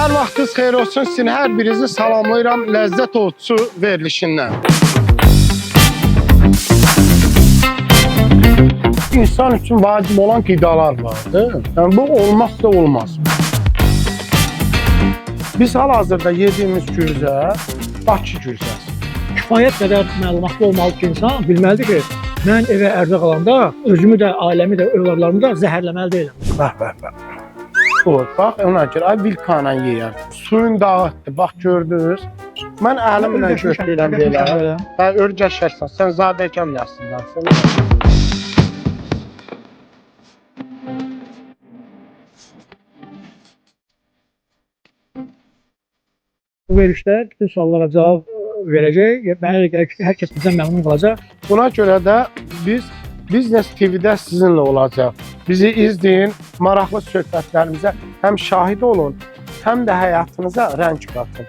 Hər vaxtınız xeyir olsun. Sizin hər birinizi salamlayıram Ləzzət Otçu verilişindən. İnsan üçün vacib olan qidalar vardır. Yəni, bu olmazsa olmaz. Biz hal-hazırda yediyimiz gürzə Bakı gürzəsi. Kifayət qədər məlumatlı olmalı ki, insan bilməlidir ki, mən evə ərzaq alanda özümü də, ailəmi də, övladlarımı da zəhərləməli deyiləm. Bəh. Bax, ona görə vilkana yeyər. Suyun dağıtdı, bax gördünüz. Mən əlimlə götürürəm belə. Örgəşərsən, sən zadəkən yazsındarsın. Bu verilişdə bütün suallara cavab verəcək. Mənə gəlir ki, hər kəs bizdən məmnun qalacaq. Buna görə də biz Biznes TV-də sizinlə olacaq. Bizi izləyin, maraqlı söhbətlərimizə həm şahid olun, həm də həyatınıza rəng qatın.